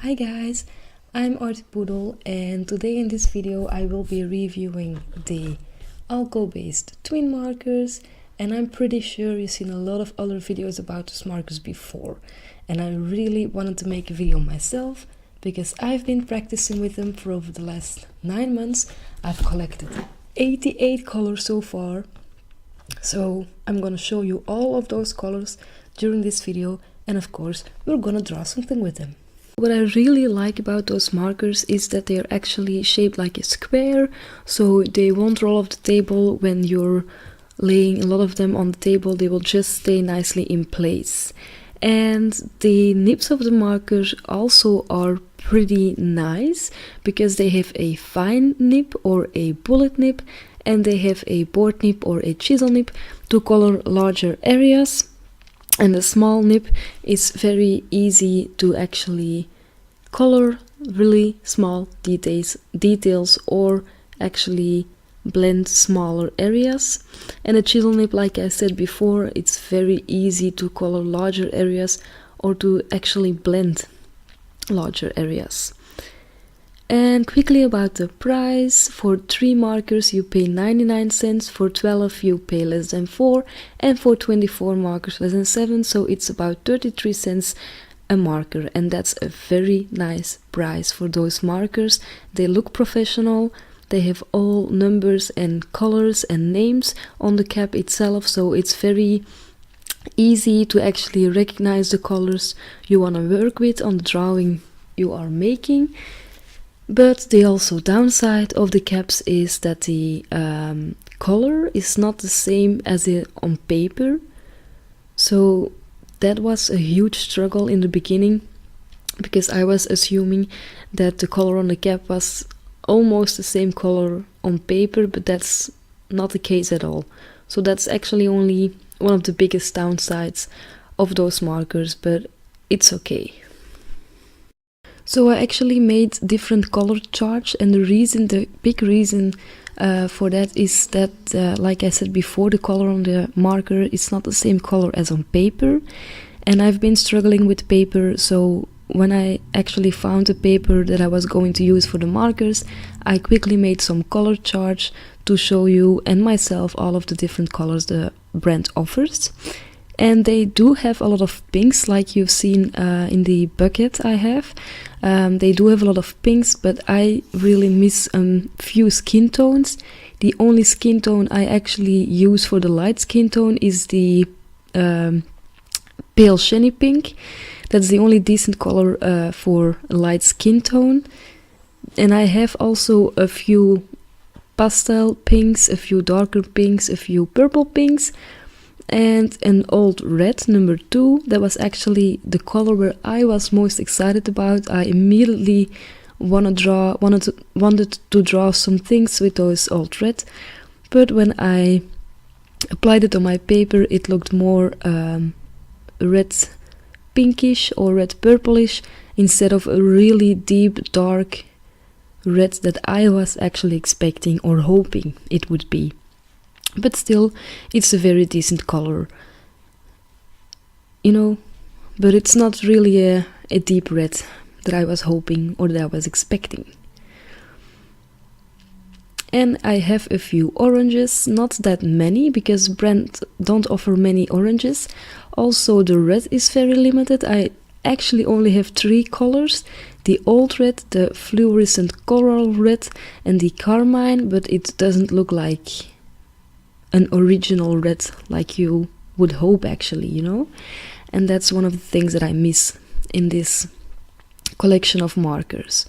Hi guys, I'm Art Poodle, and today in this video I will be reviewing the alcohol-based twin markers, and I'm pretty sure you've seen a lot of other videos about those markers before, and I really wanted to make a video myself because I've been practicing with them for over the last 9 months. I've collected 88 colors so far, so I'm gonna show you all of those colors during this video, and of course we're gonna draw something with them. What I really like about those markers is that they are actually shaped like a square, so they won't roll off the table when you're laying a lot of them on the table. They will just stay nicely in place. And the nips of the markers also are pretty nice because they have a fine nib or a bullet nib, and they have a board nib or a chisel nib to color larger areas. And the small nib is very easy to actually color really small details or actually blend smaller areas. And the chisel nib, like I said before, it's very easy to color larger areas or to actually blend larger areas. And quickly about the price: for 3 markers you pay 99 cents, for 12 you pay less than 4, and for 24 markers less than 7, so it's about 33 cents a marker, and that's a very nice price for those markers. They look professional, they have all numbers and colors and names on the cap itself, so it's very easy to actually recognize the colors you want to work with on the drawing you are making. But the also downside of the caps is that the color is not the same as on paper. So that was a huge struggle in the beginning because I was assuming that the color on the cap was almost the same color on paper, but that's not the case at all. So that's actually only one of the biggest downsides of those markers, but it's okay. So I actually made different color charts, and the big reason for that is that, like I said before, the color on the marker is not the same color as on paper, and I've been struggling with paper, so when I actually found the paper that I was going to use for the markers, I quickly made some color charts to show you and myself all of the different colors the brand offers. And they do have a lot of pinks, like you've seen in the bucket I have. They do have a lot of pinks, but I really miss a few skin tones. The only skin tone I actually use for the light skin tone is the pale shiny pink. That's the only decent color for a light skin tone. And I have also a few pastel pinks, a few darker pinks, a few purple pinks, and an old red number 2. That was actually the color where I was most excited about. I immediately wanted to draw some things with those old red, but when I applied it on my paper it looked more red pinkish or red purplish instead of a really deep dark red that I was actually expecting or hoping it would be. But still, it's a very decent color, you know, but it's not really a deep red that I was hoping or that I was expecting. And I have a few oranges, not that many because brand don't offer many oranges. Also the red is very limited. I actually only have 3 colors: the old red, the fluorescent coral red, and the carmine, but it doesn't look like an original red like you would hope actually, you know. And that's one of the things that I miss in this collection of markers.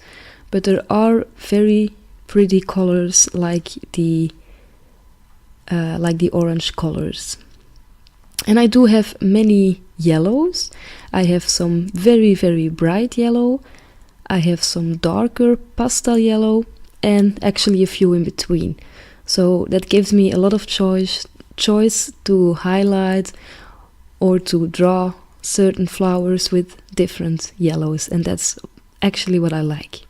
But there are very pretty colors like the orange colors. And I do have many yellows. I have some very, very bright yellow. I have some darker pastel yellow, and actually a few in between. So that gives me a lot of choice to highlight or to draw certain flowers with different yellows, and that's actually what I like.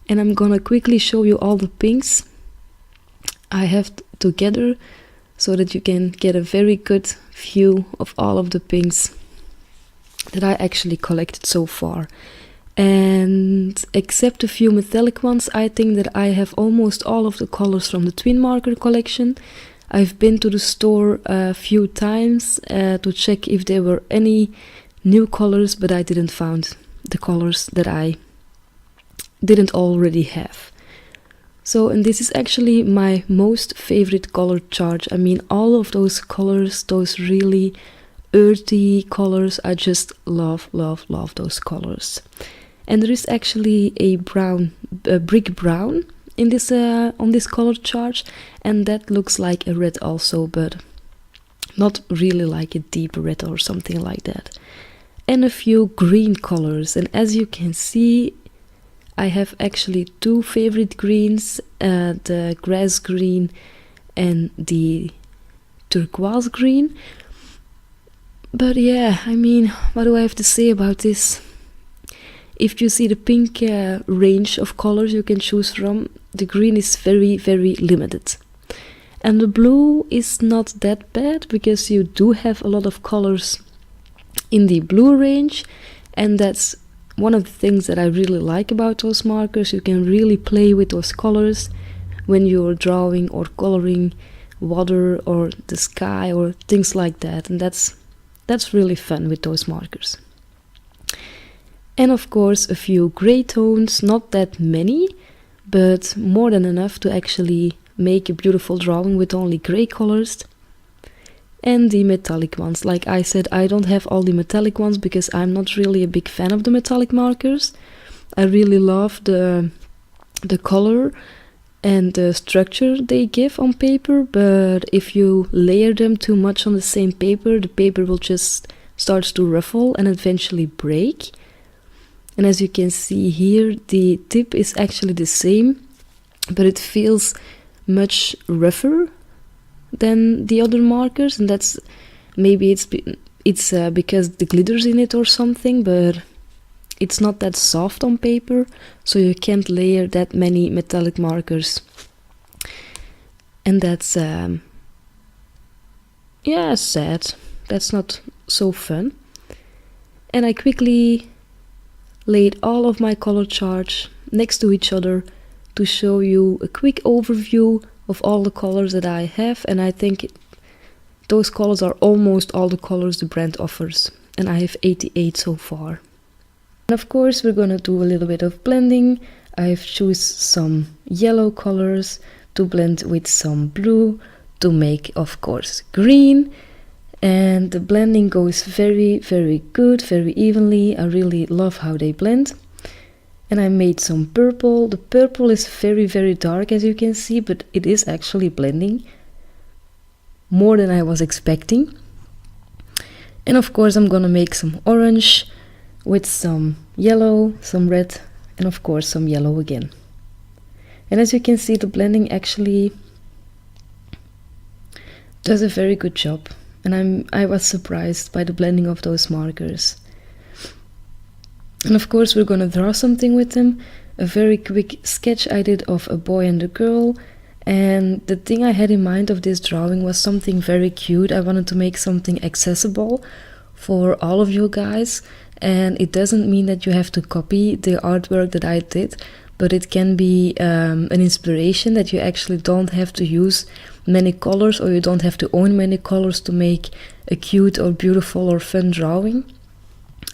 And I'm gonna quickly show you all the pinks I have together so that you can get a very good view of all of the pinks that I actually collected so far. and except a few metallic ones, I think that I have almost all of the colors from the TWINMARKER collection. I've been to the store a few times to check if there were any new colors, but I didn't find the colors that I didn't already have. So, and this is actually my most favorite color charge. I mean, all of those colors, those really earthy colors, I just love those colors. And there is actually a brick brown in this on this color charge, and that looks like a red also, but not really like a deep red or something like that. And a few green colors, and as you can see, I have actually two favorite greens, the grass green and the turquoise green. But yeah, I mean, what do I have to say about this? If you see the pink range of colors you can choose from, the green is very limited. And the blue is not that bad, because you do have a lot of colors in the blue range, and that's one of the things that I really like about those markers. You can really play with those colors when you're drawing or coloring water or the sky or things like that, and that's really fun with those markers. And of course a few gray tones, not that many, but more than enough to actually make a beautiful drawing with only gray colors. And the metallic ones, like I said, I don't have all the metallic ones because I'm not really a big fan of the metallic markers. I really love the color and the structure they give on paper, but if you layer them too much on the same paper, the paper will just start to ruffle and eventually break. And as you can see here, the tip is actually the same, but it feels much rougher than the other markers, and that's maybe it's because the glitter's in it or something, but it's not that soft on paper, so you can't layer that many metallic markers, and that's yeah, sad. That's not so fun. And I quickly laid all of my color charts next to each other to show you a quick overview of all the colors that I have, and I think those colors are almost all the colors the brand offers, and I have 88 so far. And of course we're gonna do a little bit of blending. I've chosen some yellow colors to blend with some blue to make, of course, green, and the blending goes very good, very evenly. I really love how they blend. And I made some purple. The purple is very dark, as you can see, but it is actually blending more than I was expecting. And of course I'm gonna make some orange with some yellow, some red, and of course some yellow again. And as you can see, the blending actually does a very good job, and I was surprised by the blending of those markers. And of course we're gonna draw something with them. A very quick sketch I did of a boy and a girl, and the thing I had in mind of this drawing was something very cute. I wanted to make something accessible for all of you guys, and it doesn't mean that you have to copy the artwork that I did, but it can be an inspiration that you actually don't have to use many colors, or you don't have to own many colors to make a cute or beautiful or fun drawing.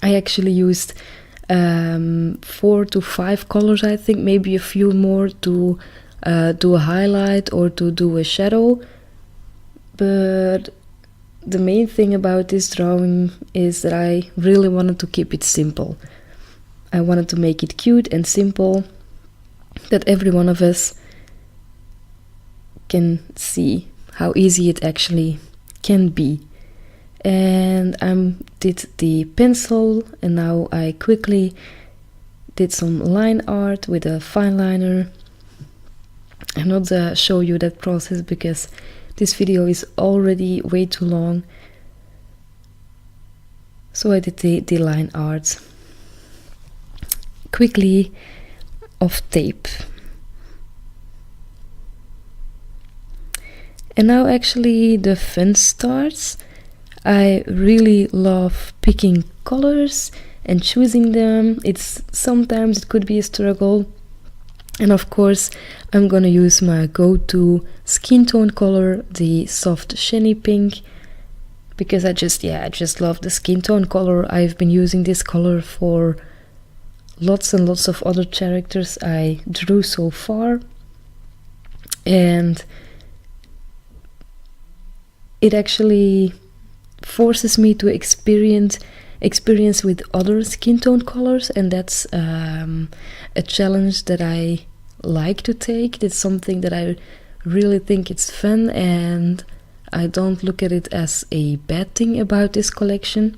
I actually used 4 to 5 colors, I think, maybe a few more to do a highlight or to do a shadow, but the main thing about this drawing is that I really wanted to keep it simple. I wanted to make it cute and simple, that every one of us can see how easy it actually can be. And I did the pencil, and now I quickly did some line art with a fine liner. I'm not show you that process because this video is already way too long. So I did the line art quickly off tape. And now actually the fun starts. I really love picking colors and choosing them. Sometimes it could be a struggle. And of course, I'm gonna use my go-to skin tone color, the soft shiny pink, because I just love the skin tone color. I've been using this color for lots and lots of other characters I drew so far, and it actually forces me to experience with other skin tone colors, and that's a challenge that I like to take. It's something that I really think it's fun, and I don't look at it as a bad thing about this collection.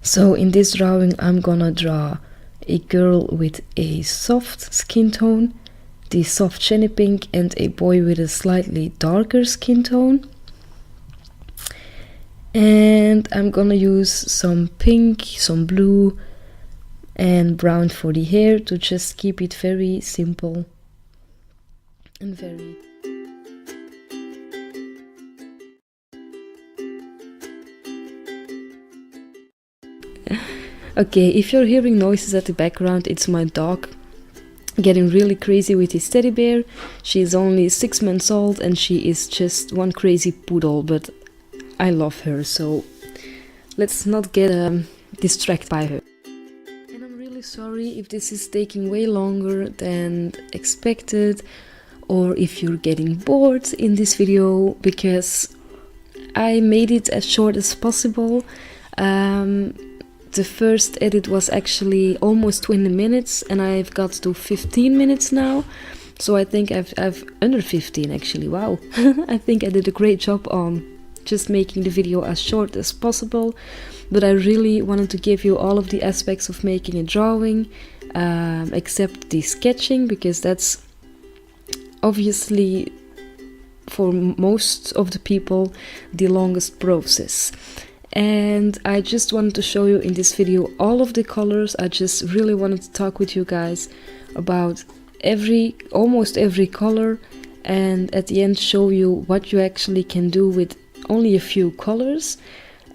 So in this drawing I'm gonna draw a girl with a soft skin tone, the soft shiny pink, and a boy with a slightly darker skin tone. And I'm gonna use some pink, some blue and brown for the hair to just keep it very simple and very... Okay, if you're hearing noises at the background, it's my dog getting really crazy with his teddy bear. She's only 6 months old and she is just one crazy poodle, but I love her, so let's not get distracted by her. And I'm really sorry if this is taking way longer than expected, or if you're getting bored in this video, because I made it as short as possible. The first edit was actually almost 20 minutes and I've got to 15 minutes now. So I think I've under 15 actually, wow. I think I did a great job on just making the video as short as possible. But I really wanted to give you all of the aspects of making a drawing, except the sketching, because that's obviously for most of the people the longest process. And I just wanted to show you in this video all of the colors. I just really wanted to talk with you guys about almost every color, and at the end show you what you actually can do with only a few colors,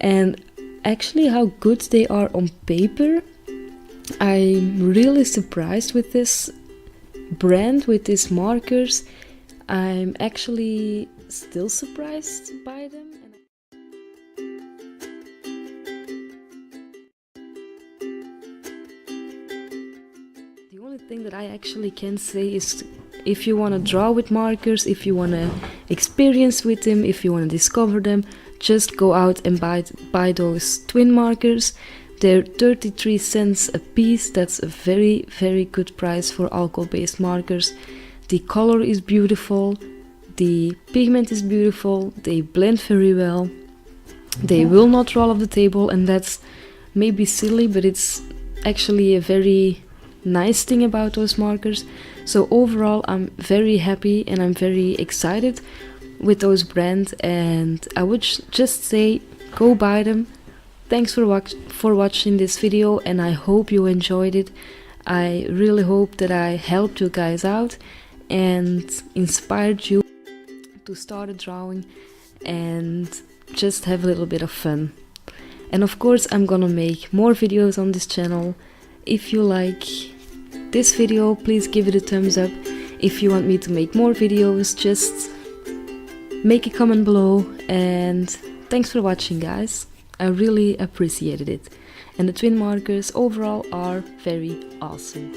and actually how good they are on paper. I'm really surprised with this brand, with these markers. I'm actually still surprised by them. The only thing that I actually can say is, if you want to draw with markers, if you want to experience with them, if you want to discover them, just go out and buy those twin markers. They're 33 cents a piece. That's a very, very good price for alcohol-based markers. The color is beautiful, the pigment is beautiful, they blend very well, they will not roll off the table, and that's maybe silly, but it's actually a very nice thing about those markers. So overall I'm very happy and I'm very excited with those brands, and I would just say go buy them. Thanks for watching this video, and I hope you enjoyed it. I really hope that I helped you guys out and inspired you to start a drawing and just have a little bit of fun. And of course I'm gonna make more videos on this channel. If you like this video, please give it a thumbs up. If you want me to make more videos, just make a comment below, and thanks for watching guys. I really appreciated it, and the twin markers overall are very awesome.